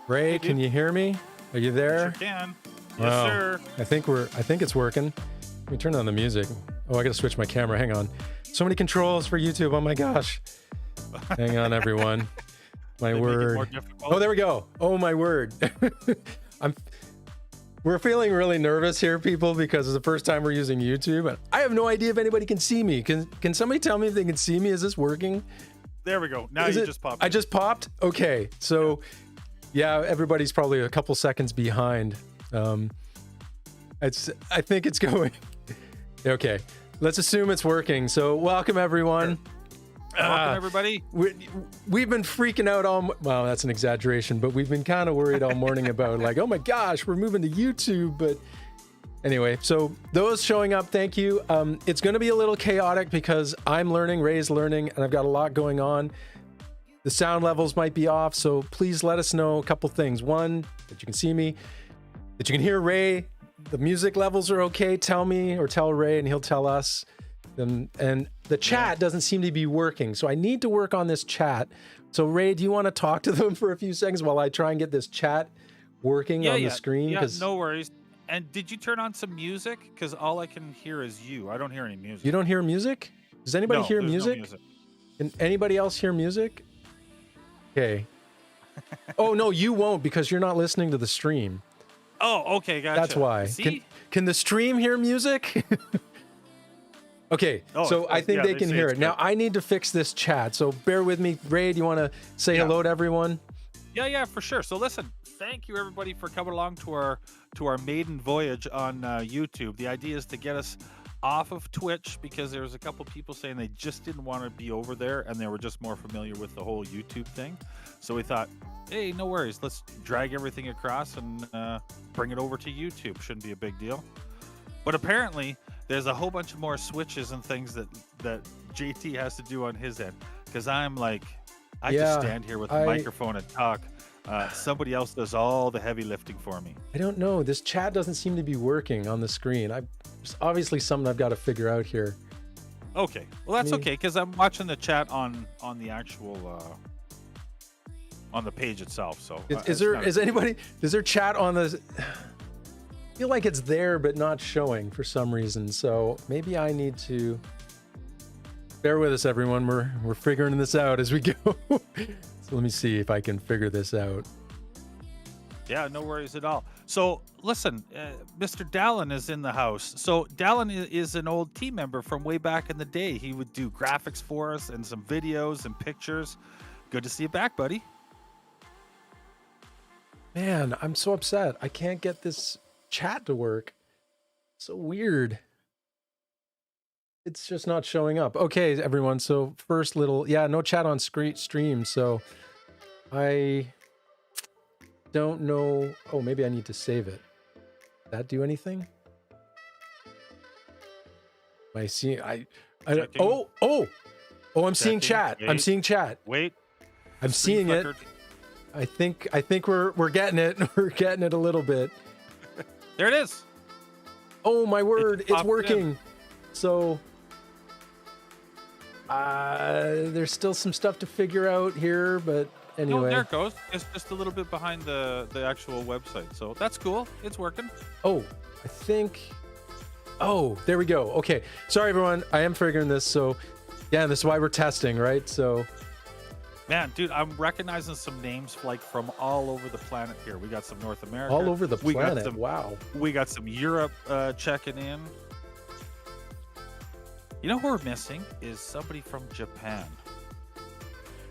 Ray, Hey, can dude. you hear me? Are you there? Sure can. Yes, Wow. sir. I think it's working. Let me turn on the music. Oh, I gotta switch my camera. Hang on. So many controls for YouTube. Oh my gosh. Hang on, everyone. My They make it more word. difficult. Oh, there we go. Oh my word. We're feeling really nervous here, people, because it's the first time we're using YouTube. And I have no idea if anybody can see me. Can somebody tell me if they can see me? Is this working? There we go. Now Is you it- just popped. I in. just popped? Okay. So, yeah, everybody's probably a couple seconds behind. I think it's going. Okay. Let's assume it's working. So, welcome, everyone. Welcome, everybody. We've been freaking out all. Well, that's an exaggeration, but we've been kind of worried all morning about like, oh my gosh, we're moving to YouTube. But anyway, so those showing up, thank you. It's going to be a little chaotic because I'm learning, Ray's learning, and I've got a lot going on. The sound levels might be off, so please let us know a couple things. One, that you can see me, that you can hear Ray. The music levels are okay. Tell me or tell Ray, and he'll tell us. And the chat doesn't seem to be working, so I need to work on this chat. So Ray, do you want to talk to them for a few seconds while I try and get this chat working on the screen? Yeah, no worries. And did you turn on some music? Because all I can hear is you. I don't hear any music. You don't hear music? Does anybody hear there's no music? Can anybody else hear music? Okay. Oh no, you won't because you're not listening to the stream. Oh, okay, gotcha. That's why. See? Can the stream hear music? Okay, Oh, so I think yeah, they they can say hear it's it. Now good. I need to fix this chat, so bear with me. Ray, do you want to say hello to everyone? Yeah, for sure. So listen, thank you everybody for coming along to our maiden voyage on YouTube. The idea is to get us off of Twitch because there was a couple people saying they just didn't want to be over there and they were just more familiar with the whole YouTube thing. So we thought, hey, no worries, let's drag everything across and bring it over to YouTube. Shouldn't be a big deal. But apparently, there's a whole bunch of more switches and things that JT has to do on his end. Because I'm like, I just stand here with a microphone and talk. Somebody else does all the heavy lifting for me. I don't know. This chat doesn't seem to be working on the screen. There's obviously something I've got to figure out here. Okay, well that's okay because I'm watching the chat on the actual on the page itself. So Is there chat on the? I feel like it's there but not showing for some reason. So maybe I need to bear with us, everyone. We're figuring this out as we go. So let me see if I can figure this out. Yeah, no worries at all. So listen, Mr. Dallin is in the house. So Dallin is an old team member from way back in the day. He would do graphics for us and some videos and pictures. Good to see you back, buddy. Man, I'm so upset. I can't get this chat to work. So weird. It's just not showing up. Okay, everyone. So first no chat on stream. So I don't know. Oh, maybe I need to save it. Does that do anything? I see. I'm seeing chat. I'm seeing chat. Wait. I'm seeing it. I think we're getting it. We're getting it a little bit. There it is. Oh my word, it's working. in. So there's still some stuff to figure out here, but anyway. No, there it goes. It's just a little bit behind the actual website. So that's cool. It's working. Oh, I think. Oh, there we go. Okay. Sorry, everyone. I am figuring this. So, yeah, this is why we're testing, right? So, man, dude, I'm recognizing some names like from all over the planet here. We got some North America. All over the planet. Wow. We got some Europe checking in. You know who we're missing is somebody from Japan.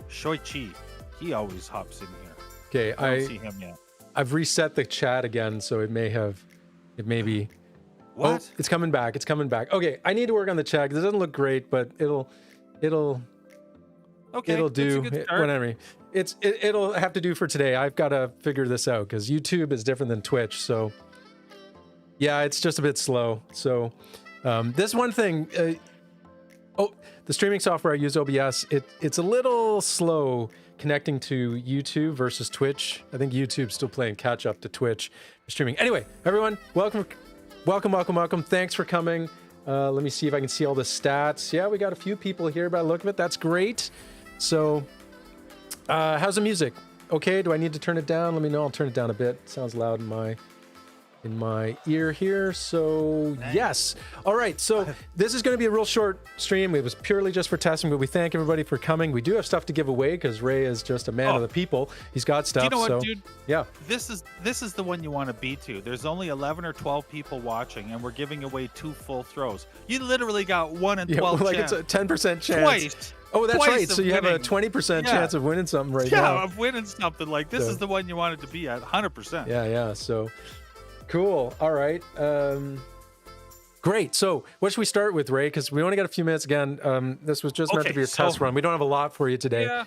Shoichi. He always hops in here. Okay, I don't see him yet. I've reset the chat again, so it may be. What? Oh, it's coming back. It's coming back. Okay, I need to work on the chat. It doesn't look great, but it'll do. Whatever. It'll have to do for today. I've got to figure this out because YouTube is different than Twitch. So yeah, it's just a bit slow. So this one thing. The streaming software I use, OBS. It's a little slow connecting to YouTube versus Twitch. I think YouTube's still playing catch up to Twitch for streaming. Anyway, everyone, welcome. Thanks for coming. Let me see if I can see all the stats. Yeah, we got a few people here by the look of it. That's great. So, how's the music? okay? Do I need to turn it down? Let me know. I'll turn it down a bit. Sounds loud in my ear here. So yes. All right. So this is going to be a real short stream. It was purely just for testing, but we thank everybody for coming. We do have stuff to give away because Ray is just a man of the people. He's got stuff. Do you know what, dude? Yeah. This is the one you want to be to. There's only 11 or 12 people watching, and we're giving away 2 full throws. You literally got 1 in 12 like chance. it's a 10% chance. Twice. Oh, that's Twice right. So you winning. have a 20% chance of winning something right now. Yeah, of winning something. Like this is the one you wanted to be at, 100%. Yeah. So cool. All right. Great. So what should we start with, Ray? Because we only got a few minutes again. This was just meant to be a test run. We don't have a lot for you today.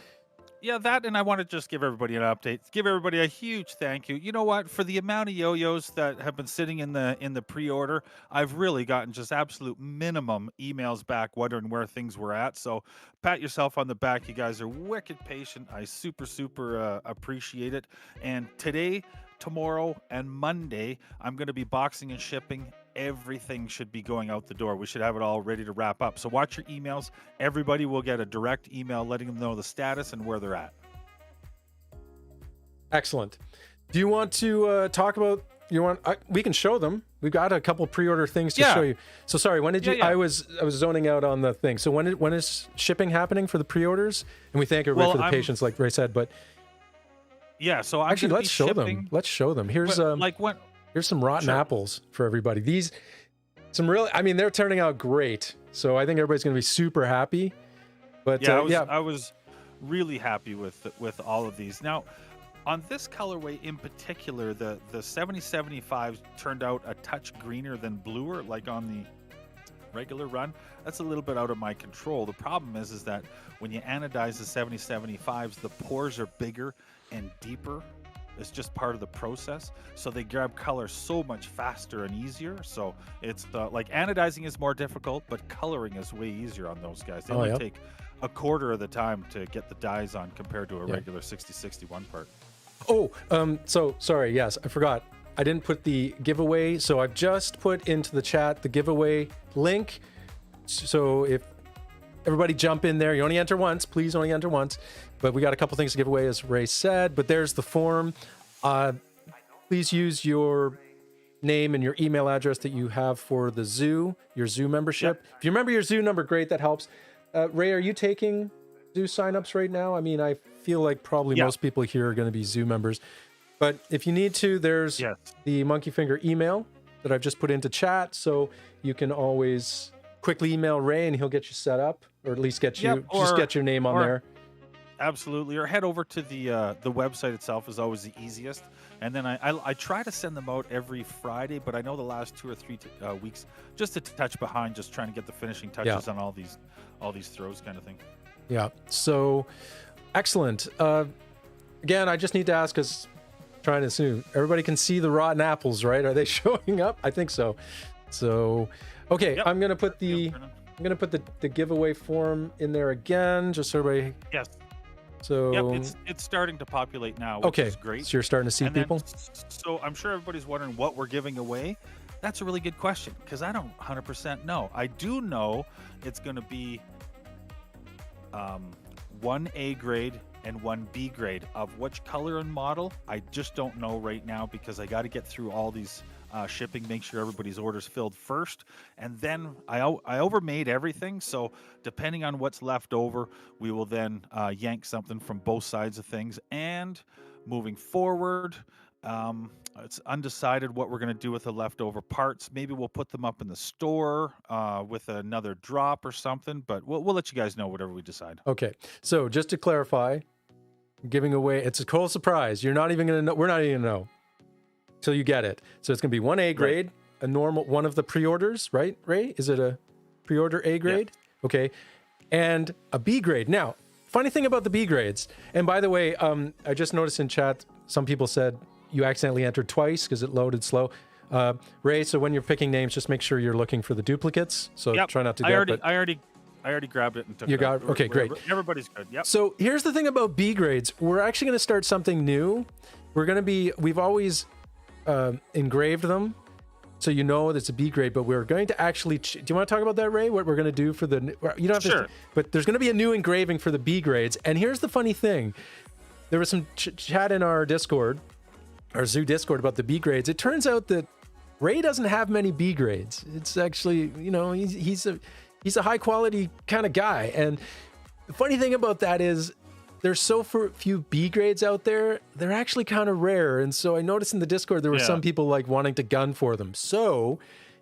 Yeah, that, and I want to just give everybody an update. Give everybody a huge thank you. You know what? For the amount of yo-yos that have been sitting in the pre-order, I've really gotten just absolute minimum emails back wondering where things were at. So pat yourself on the back. You guys are wicked patient. I super appreciate it. And today, tomorrow, and Monday, I'm going to be boxing and shipping. Everything should be going out the door. We should have it all ready to wrap up. So watch your emails. Everybody will get a direct email letting them know the status and where they're at. Excellent. Do you want to talk about? We can show them. We've got a couple pre-order things to show you. So sorry, when did you? I was zoning out on the thing. So when is shipping happening for the pre-orders? And we thank everybody for the patience, like Ray said. But yeah, so I'm actually let's show them. Let's show them. Here's Here's some rotten apples for everybody. They're turning out great. So I think everybody's going to be super happy. But I was really happy with all of these. Now, on this colorway in particular, the 7075 turned out a touch greener than bluer, like on the regular run. That's a little bit out of my control. The problem is that when you anodize the 7075s, the pores are bigger and deeper. It's just part of the process, so they grab color so much faster and easier. So it's like anodizing is more difficult, but coloring is way easier on those guys. They only take a quarter of the time to get the dyes on compared to a regular 6061 part. So sorry. Yes, I forgot. I didn't put the giveaway, so I've just put into the chat the giveaway link. So if everybody jump in there, you only enter once. Please only enter once. But we got a couple things to give away, as Ray said. But there's the form. Please use your name and your email address that you have for the zoo, your zoo membership. If you remember your zoo number, great, that helps. Ray, are you taking zoo signups right now? I mean, I feel like probably most people here are going to be zoo members. But if you need to, there's the MonkeyfingeR email that I've just put into chat. So you can always quickly email Ray and he'll get you set up, or at least get you just get your name on there. Absolutely, or head over to the website itself is always the easiest. And then I try to send them out every Friday, but I know the last 2 or 3 weeks just a touch behind, just trying to get the finishing touches on all these throws, kind of thing. Yeah. So excellent. Again, I just need to ask, because trying to assume everybody can see the rotten apples, right? Are they showing up? I think so. So okay, I'm gonna put the giveaway form in there again, just so everybody. Yes. So it's starting to populate now, which is great. So you're starting to see people. So I'm sure everybody's wondering what we're giving away. That's a really good question, because I don't 100% know. I do know it's going to be 1 A grade and 1 B grade. Of which color and model, I just don't know right now, because I got to get through all these shipping, make sure everybody's orders filled first, and then I overmade everything, so depending on what's left over, we will then yank something from both sides of things. And moving forward, it's undecided what we're going to do with the leftover parts. Maybe we'll put them up in the store with another drop or something, but we'll let you guys know whatever we decide. Okay, so just to clarify, giving away, it's a cool surprise. You're not even going to know. We're not even going to know till you get it. So it's going to be 1 A grade, a normal one of the pre-orders, right, Ray? Is it a pre-order A grade? Yeah. Okay. And a B grade. Now, funny thing about the B grades, and by the way, I just noticed in chat, some people said you accidentally entered twice because it loaded slow. Ray, so when you're picking names, just make sure you're looking for the duplicates. So try not to do that. I already grabbed it and took it. Okay, great. Everybody's good. Yep. So here's the thing about B grades. We're actually going to start something new. We've always engraved them, so you know that it's a B grade, but we're going to actually do you want to talk about that, Ray? What we're going to do for the, you don't have to, but there's going to be a new engraving for the B grades. And here's the funny thing, there was some chat in our Discord, our Zoo Discord, about the B grades. It turns out that Ray doesn't have many B grades. It's actually, you know, he's a high quality kind of guy. And the funny thing about that is there's so few B grades out there. They're actually kind of rare. And so I noticed in the Discord, there were some people like wanting to gun for them. So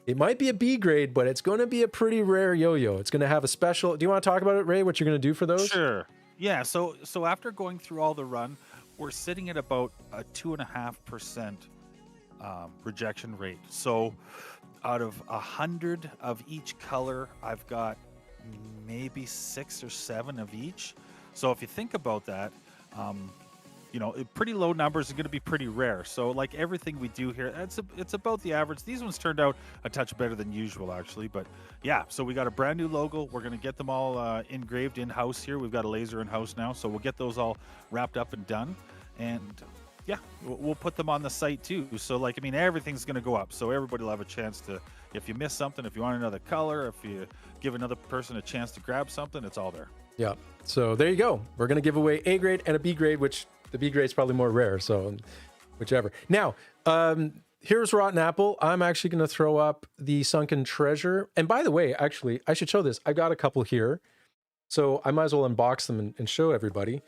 it might be a B grade, but it's going to be a pretty rare yo-yo. It's going to have a special. Do you want to talk about it, Ray? What you're going to do for those? Sure. Yeah. So after going through all the run, we're sitting at about a 2.5% rejection rate. So out of 100 of each color, I've got maybe 6 or 7 of each. So if you think about that, you know, pretty low numbers are going to be pretty rare. So like everything we do here, it's about the average. These ones turned out a touch better than usual, actually. But yeah, so we got a brand new logo. We're going to get them all engraved in-house here. We've got a laser in-house now. So we'll get those all wrapped up and done. And yeah, we'll put them on the site too. So like, I mean, everything's going to go up. So everybody will have a chance to, if you miss something, if you want another color, if you give another person a chance to grab something, it's all there. Yeah. So there you go. We're going to give away A grade and a B grade, which the B grade is probably more rare. So whichever. Now, here's Rotten Apple. I'm actually going to throw up the Sunken Treasure. And by the way, actually, I should show this. I've got a couple here. So I might as well unbox them and show everybody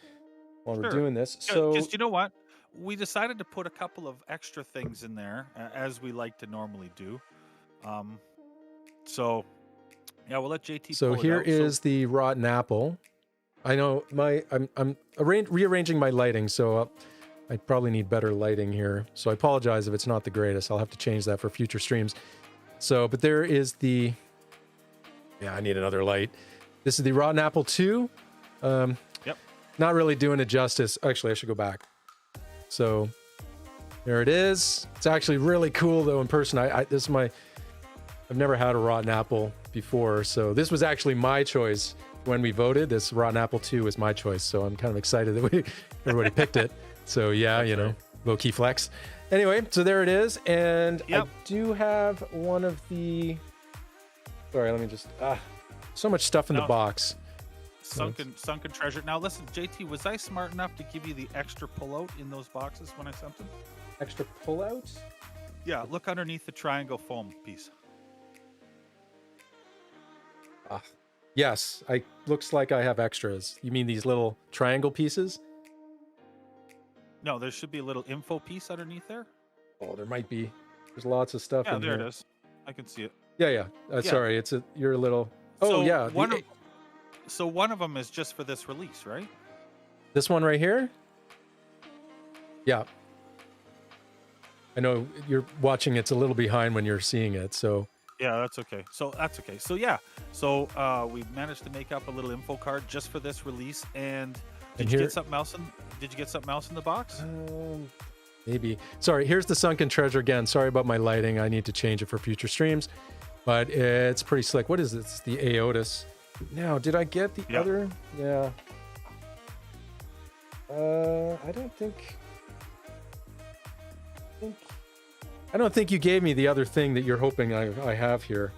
while we're doing this. So just, you know what? We decided to put a couple of extra things in there as we like to normally do. So yeah, we'll let JT. So pull here it out. is the Rotten Apple. I know I'm rearranging my lighting, so I probably need better lighting here. So I apologize if it's not the greatest. I'll have to change that for future streams. So, but there is the, yeah, I need another light. This is the Rotten Apple 2. Yep. Not really doing it justice. Actually, I should go back. So there it is. It's actually really cool though in person. I've never had a Rotten Apple before, so this was actually my choice when we voted. This Rotten Apple 2 was my choice, so I'm kind of excited that everybody picked it. So yeah, that's, you know, low-key flex. Anyway, so there it is, and I do have one of the. Sorry, let me just. So much stuff in the box. Sunken Treasure. Now listen, JT, was I smart enough to give you the extra pullout in those boxes when I sent them? Extra pullout? Yeah, look underneath the triangle foam piece. Yes, looks like I have extras. You mean these little triangle pieces? No, there should be a little info piece underneath there. Oh, there might be. There's lots of stuff in there. here. It is. I can see it. Yeah. Sorry, you're a little. Oh, so yeah. So one of them is just for this release, right? This one right here? Yeah. I know you're watching. It's a little behind when you're seeing it, so. Yeah, that's okay. So yeah. So we managed to make up a little info card just for this release. And did you get something else in the box? Maybe. Sorry. Here's the Sunken Treasure again. Sorry about my lighting. I need to change it for future streams, but it's pretty slick. What is this? The Aotis. Now, did I get the other? Yeah. I don't think you gave me the other thing that you're hoping I have here.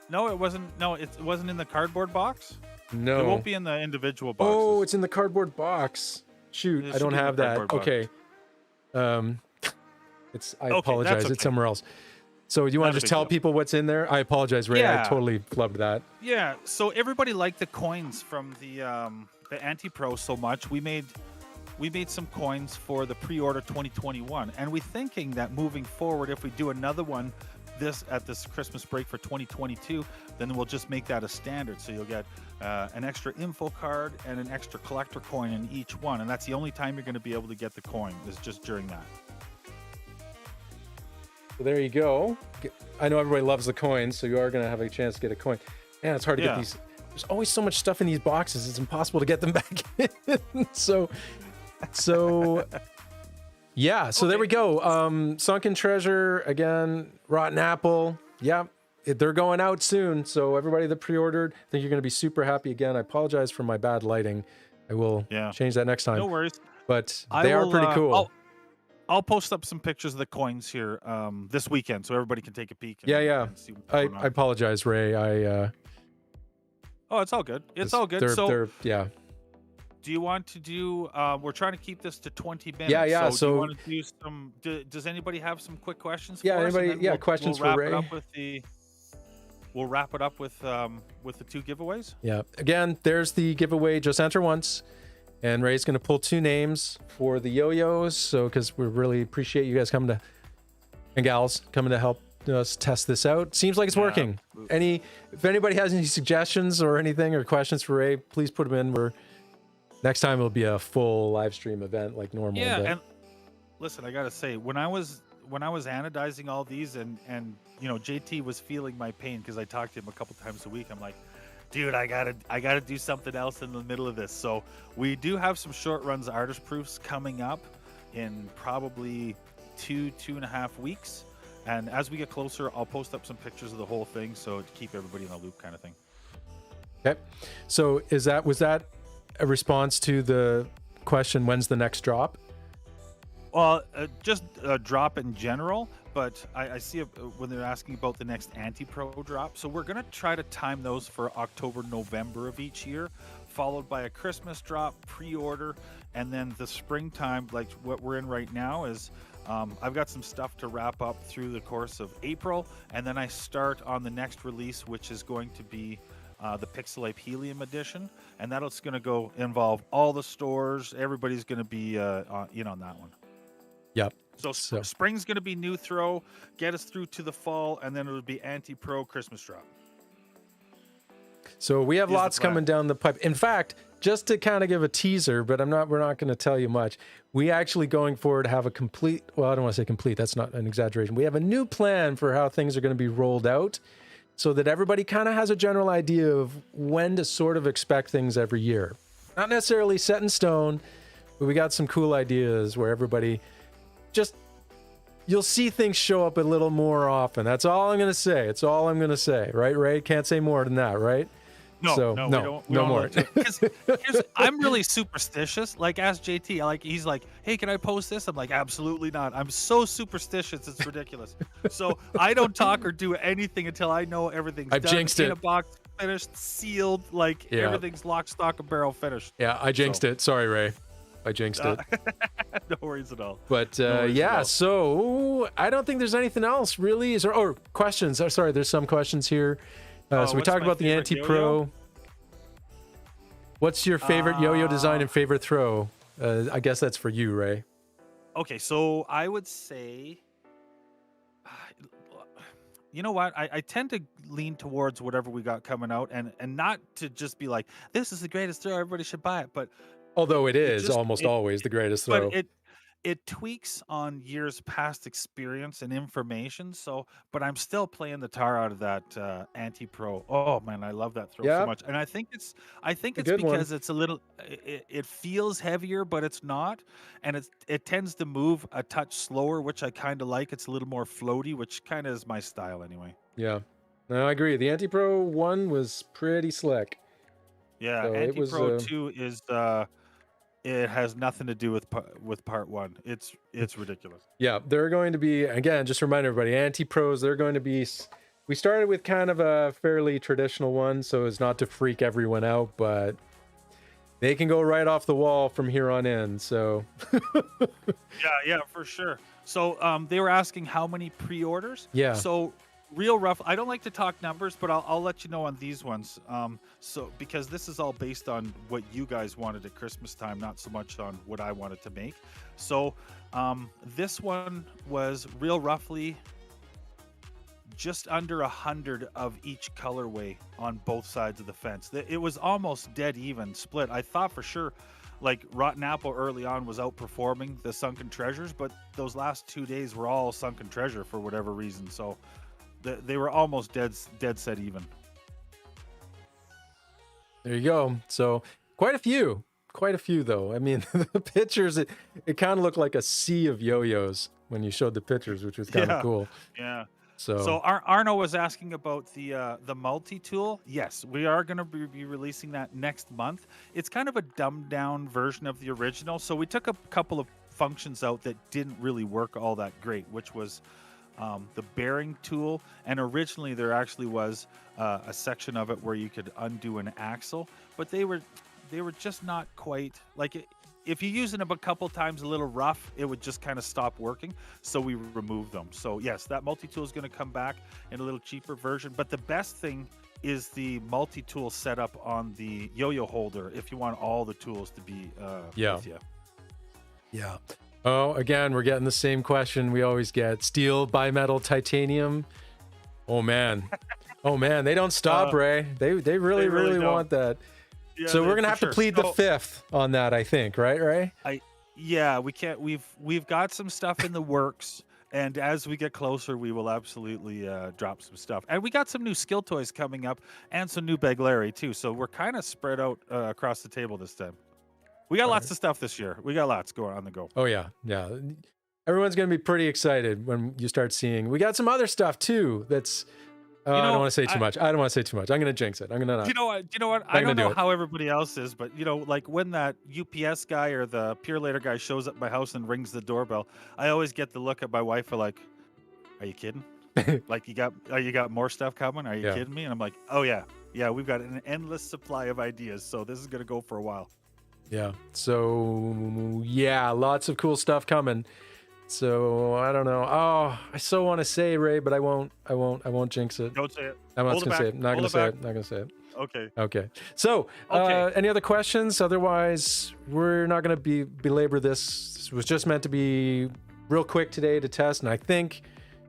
No, it wasn't. No, it wasn't in the cardboard box. No, it won't be in the individual boxes. Oh, it's in the cardboard box. Shoot, I don't have that. Okay. I apologize. Okay. It's somewhere else. So you want to just tell people what's in there? I apologize, Ray. I totally flubbed that. Yeah. So everybody liked the coins from the Anti-Pro so much. We made some coins for the pre-order 2021, and we're thinking that moving forward, if we do another one at this Christmas break for 2022, then we'll just make that a standard. So you'll get an extra info card and an extra collector coin in each one, and that's the only time you're going to be able to get the coin is just during that. So there you go. I know everybody loves the coins, so you are going to have a chance to get a coin. Man, it's hard to get these. There's always so much stuff in these boxes. It's impossible to get them back in. So yeah. So there we go. Sunken Treasure again. Rotten Apple. Yeah, they're going out soon. So everybody that pre-ordered, I think you're going to be super happy again. I apologize for my bad lighting. I will change that next time. No worries. But they are pretty cool. I'll post up some pictures of the coins here this weekend so everybody can take a peek. And see what's going on. I apologize, Ray. Oh, it's all good. It's all good. They're Do you want to do? We're trying to keep this to 20 minutes. Yeah. So do you So want to do some? Does anybody have some quick questions yeah, for us, and anybody? then Yeah, we'll questions for wrap it Ray? up with the. We'll wrap it up with the 2 giveaways. Yeah. Again, there's the giveaway. Just enter once, and Ray's going to pull 2 names for the yo-yos. So because we really appreciate you guys coming to, and gals coming to help us test this out. Seems like it's working. If anybody has any suggestions or anything or questions for Ray, please put them in. Next time it'll be a full live stream event like normal. Yeah, but and listen, I gotta say, when I was anodizing all these, and JT was feeling my pain because I talked to him a couple times a week. I'm like, dude, I gotta do something else in the middle of this. So we do have some short runs artist proofs coming up in probably 2.5 weeks. And as we get closer, I'll post up some pictures of the whole thing, so to keep everybody in the loop, kind of thing. okay. So was that a response to the question, when's the next drop? Well, just a drop in general, but I see when they're asking about the next anti-pro drop. So we're going to try to time those for October, November of each year, followed by a Christmas drop, pre-order, and then the springtime, like what we're in right now is I've got some stuff to wrap up through the course of April, and then I start on the next release, which is going to be the Pixel Ape Helium Edition, and that's going to involve all the stores. Everybody's going to be in on that one. Yep. So spring's going to be new throw, get us through to the fall, and then it'll be anti-pro Christmas drop. So we have lots coming down the pipe. In fact, just to kind of give a teaser, but we're not going to tell you much. We actually going forward have a complete, well, I don't want to say complete, that's not an exaggeration. We have a new plan for how things are going to be rolled out so that everybody kind of has a general idea of when to sort of expect things every year. Not necessarily set in stone, but we got some cool ideas where everybody you'll see things show up a little more often. That's all I'm going to say. It's all I'm going to say. Right, Ray? Can't say more than that, right? No, we don't more. Because I'm really superstitious. Like, ask JT. He's like, hey, can I post this? I'm like, absolutely not. I'm so superstitious, it's ridiculous. So I don't talk or do anything until I know everything's done. Jinxed in it. a box, finished, sealed. Everything's lock, stock, and barrel finished. Yeah, I jinxed it. Sorry, Ray. I jinxed it. No worries at all. But so I don't think there's anything else really. Questions? Oh, sorry, there's some questions here. So we talked about the anti-pro. Yo-yo? What's your favorite yo-yo design and favorite throw? I guess that's for you, Ray. Okay, so I would say, you know what? I tend to lean towards whatever we got coming out, and not to just be like, this is the greatest throw, everybody should buy it. But although it is almost always the greatest throw. But it tweaks on years past experience and information. So, but I'm still playing the tar out of that anti-pro. Oh man, I love that throw so much. And I think it's because it's a little, it feels heavier, but it's not, and it tends to move a touch slower, which I kind of like. It's a little more floaty, which kind of is my style anyway. Yeah, no, I agree. The anti-pro one was pretty slick. Yeah, so anti-pro 2 is it has nothing to do with part 1. It's ridiculous. Yeah, they're going to be, again, just remind everybody, anti-pros, they're going to be, we started with kind of a fairly traditional one, so as not to freak everyone out, but they can go right off the wall from here on in, so. yeah, for sure. So they were asking how many pre-orders. Yeah. So real rough, I don't like to talk numbers, but I'll let you know on these ones. So because this is all based on what you guys wanted at Christmas time, not so much on what I wanted to make. So this one was real roughly just under 100 of each colorway on both sides of the fence. It was almost dead even split. I thought for sure like Rotten Apple early on was outperforming the Sunken Treasures, but those last 2 days were all Sunken Treasure for whatever reason. So they were almost dead set even. There you go. So quite a few though. I mean, the pictures, it kind of looked like a sea of yo-yos when you showed the pictures, which was kind of cool. Yeah. So Arno was asking about the multi-tool. Yes, we are going to be releasing that next month. It's kind of a dumbed down version of the original. So we took a couple of functions out that didn't really work all that great, which was the bearing tool, and originally there actually was a section of it where you could undo an axle, but they were just not quite like it. If you use them a couple times a little rough, it would just kind of stop working. So we removed them. So yes, that multi-tool is going to come back in a little cheaper version. But the best thing is the multi-tool setup on the yo-yo holder if you want all the tools to be with you. Yeah. Oh, again, we're getting the same question we always get. Steel, bimetal, titanium. Oh, man. Oh, man. They don't stop, Ray. They really want that. Yeah, so we're going to have to plead the fifth on that, I think. Right, Ray? Yeah, we can't. We've got some stuff in the works. And as we get closer, we will absolutely drop some stuff. And we got some new skill toys coming up and some new Bagleri, too. So we're kind of spread out across the table this time. We got lots of stuff this year. We got lots going on the go. Oh, yeah. Yeah. Everyone's going to be pretty excited when you start seeing. We got some other stuff, too, that's... I don't want to say too much. I don't want to say too much. I'm going to jinx it. I'm going to not. You know what? I don't know how everybody else is, but, like when that UPS guy or the Pure Later guy shows up at my house and rings the doorbell, I always get the look at my wife for like, are you kidding? Like, you got more stuff coming? Are you kidding me? And I'm like, oh, yeah. Yeah, we've got an endless supply of ideas, so this is going to go for a while. Yeah. So, yeah, lots of cool stuff coming. So I don't know. Oh, I so want to say, Ray, but I won't jinx it. Don't say it. I'm not gonna say it. Not gonna say it. Not gonna say it. Okay. Okay. So, any other questions? Otherwise, we're not gonna belabor this. This was just meant to be real quick today to test, and I think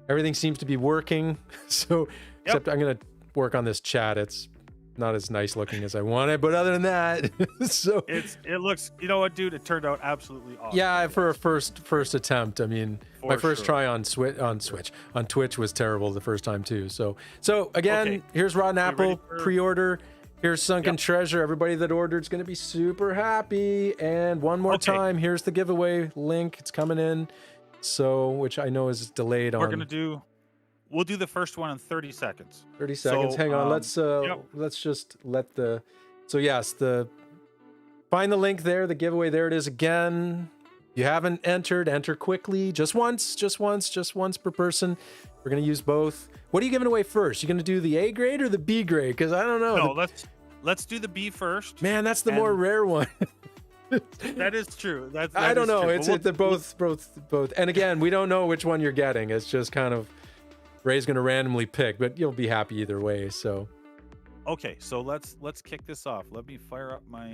everything seems to be working. So, except I'm gonna work on this chat. It's not as nice looking as I wanted, but other than that, so it looks, you know what, dude, it turned out absolutely awesome. Yeah, for a first attempt. I mean, my first try on Twitch was terrible the first time too. So again, here's Rotten Apple pre-order. Here's Sunken Treasure. Everybody that ordered is going to be super happy. And one more time, here's the giveaway link. It's coming in. So, which I know is delayed We'll do the first one in 30 seconds. 30 seconds. Hang on. Let's just let the... So yes, find the link there, the giveaway. There it is again. You haven't enter quickly. Just once per person. We're going to use both. What are you giving away first? You going to do the A grade or the B grade? Because I don't know. No, let's do the B first. Man, that's the more rare one. That is true. I don't know. They're both. And again, we don't know which one you're getting. It's just kind of... Ray's going to randomly pick, but you'll be happy either way. So, okay, so let's kick this off. Let me fire up my.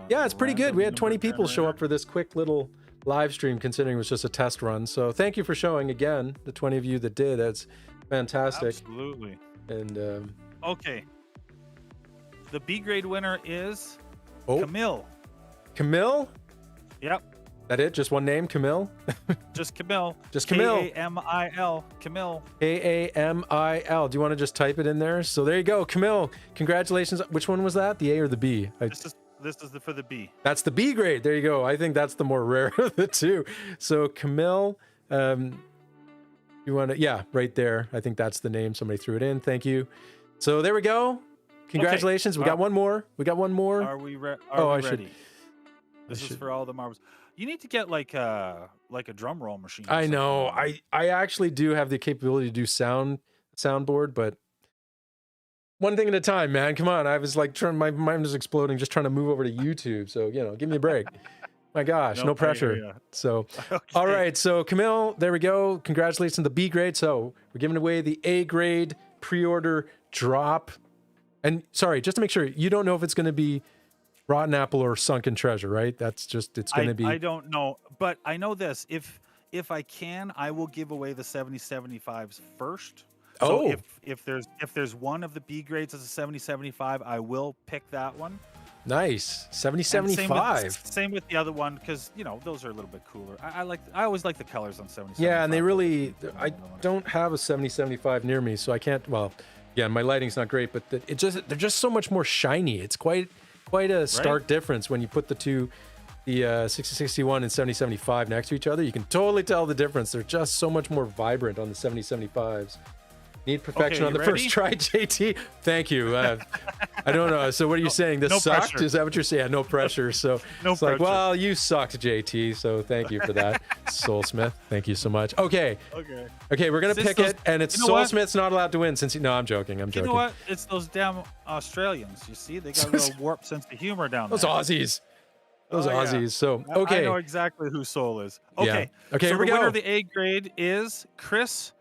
Yeah, it's pretty good. We had 20 people show up for this quick little live stream, considering it was just a test run. So, thank you for showing again. The 20 of you that did, that's fantastic. Absolutely. And okay, the B grade winner is Camille. Camille? Yep. That it? Just one name, Camille? Just Camille. Just Camille. K-A-M-I-L. Camille. K-A-M-I-L. Do you want to just type it in there? So there you go, Camille. Congratulations. Which one was that? The A or the B? This is for the B. That's the B grade. There you go. I think that's the more rare of the two. So Camille, you want to? Yeah, right there. I think that's the name. Somebody threw it in. Thank you. So there we go. Congratulations. We got one more. Are we ready? This is for all the marbles. You need to get like a drum roll machine. I know. I actually do have the capability to do soundboard, but one thing at a time, man. Come on. I was like my mind was exploding just trying to move over to YouTube. So, give me a break. My gosh, no pressure. So, all right. So Camille, there we go. Congratulations on the B grade. So we're giving away the A grade pre-order drop. And sorry, just to make sure, you don't know if it's going to be Rotten Apple or Sunken Treasure, right? That's just, it's going to be... I don't know, but I know this. If I can, I will give away the 7075s first. So if there's one of the B grades as a 7075, I will pick that one. Nice. 7075. Same with the other one, because those are a little bit cooler. I always like the colors on 7075. Yeah, and they really... I don't have a 7075 near me, so I can't... Well, yeah, my lighting's not great, but they're just so much more shiny. It's quite a stark difference when you put the 6061 and 7075 next to each other. You can totally tell the difference. They're just so much more vibrant on the 7075s. Need perfection Okay, on the you first ready? try, JT. Thank you. I don't know. So what are you saying? This no sucked? pressure. Is that what you're saying? Yeah, no pressure. So No it's like, pressure. well, you sucked, JT. So thank you for that. Soulsmith. Thank you so much. Okay. Okay. We're going to Since pick those- it. And it's you know what? Soulsmith's not allowed to win since no, I'm joking. I'm You joking. know what? It's those damn Australians. You see, they got a little warped sense of humor down there. Those Aussies. Those Oh, yeah. Aussies. So, I okay. know exactly who Soul is. Yeah. Okay. Okay, So here we the winner go. of the A grade is Chris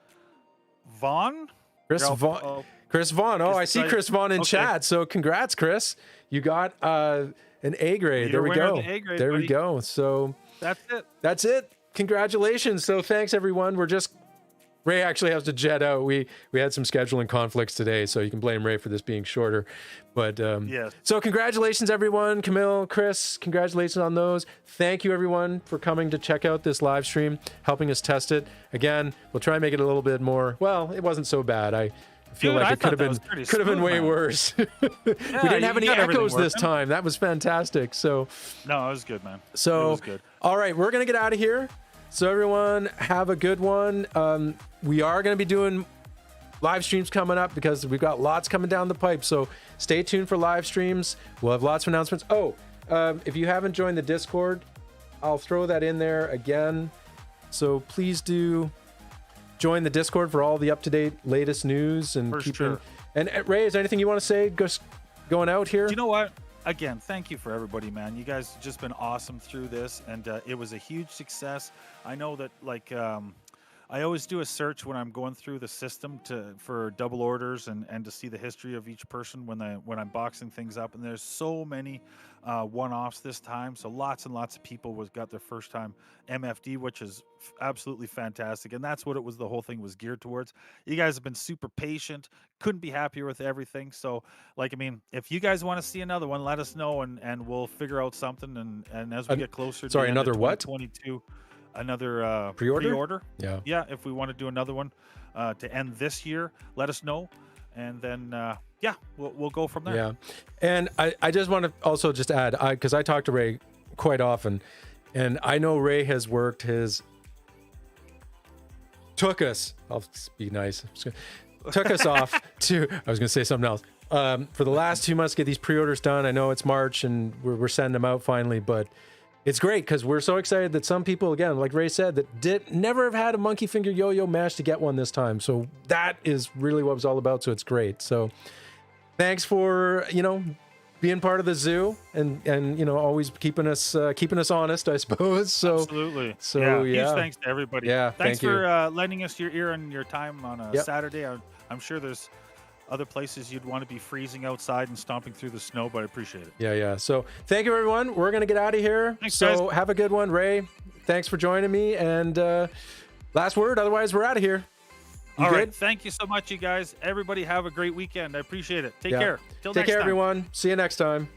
Vaughn. Chris Ralph- Vaughn. oh, Chris Vaughn. Oh, I see Chris Vaughn in Okay. chat. So congrats, Chris. You got an A grade. You're There we winner of go. the A grade, There we buddy. go. So That's it. that's it. Congratulations. So thanks everyone. Ray actually has to jet out. We had some scheduling conflicts today, so you can blame Ray for this being shorter. But Yes. So congratulations everyone. Camille, Chris, congratulations on those. Thank you everyone for coming to check out this live stream, helping us test it. Again, we'll try and make it a little bit more. Well, it wasn't so bad. I feel Dude, like I it could thought that was have pretty been smooth, way man. worse. We Yeah, didn't have you any got everything echoes this working. time. That was fantastic. So No, it was good, man. so, it was good. all right, we're going to get out of here. So, everyone, have a good one. We are going to be doing live streams coming up because we've got lots coming down the pipe. So, stay tuned for live streams. We'll have lots of announcements. Oh, if you haven't joined the Discord, I'll throw that in there again. So, please do join the Discord for all the up-to-date latest news and For keeping. sure. And Ray, is there anything you want to say going out here? Do you know what? Again, thank you for everybody, man. You guys have just been awesome through this, and it was a huge success. I know that, like, I always do a search when I'm going through the system for double orders and to see the history of each person when I'm boxing things up. And there's so many one-offs this time. So lots and lots of people got their first time MFD, which is absolutely fantastic. And that's what it was. The whole thing was geared towards. You guys have been super patient. Couldn't be happier with everything. So, like, I mean, if you guys want to see another one, let us know and we'll figure out something. And as we get closer to sorry, the end of another what? 2022, another Pre-order? Yeah, if we want to do another one to end this year, let us know, and then yeah, we'll go from there. Yeah, and I just want to also just add, because I talk to Ray quite often, and I know Ray has worked took us. I'll be nice. Took us off to. I was going to say something else. For the last 2 months to get these pre-orders done. I know it's March and we're sending them out finally, but it's great because we're so excited that some people, again, like Ray said, that never have had a Monkey Finger Yo-Yo managed to get one this time. So that is really what it was all about. So it's great. So thanks for, being part of the zoo and always keeping us honest, I suppose. So Absolutely. So huge thanks to everybody. Yeah, thanks thank for lending us your ear and your time on a Yep. Saturday. I'm sure there's other places you'd want to be freezing outside and stomping through the snow, but I appreciate it. Yeah. So thank you, everyone. We're going to get out of here. Thanks, so guys. have a good one. Ray, thanks for joining me. And last word, otherwise we're out of here. You All good? right. Thank you so much, you guys. Everybody have a great weekend. I appreciate it. Take care. Till Take next care, time. everyone. See you next time.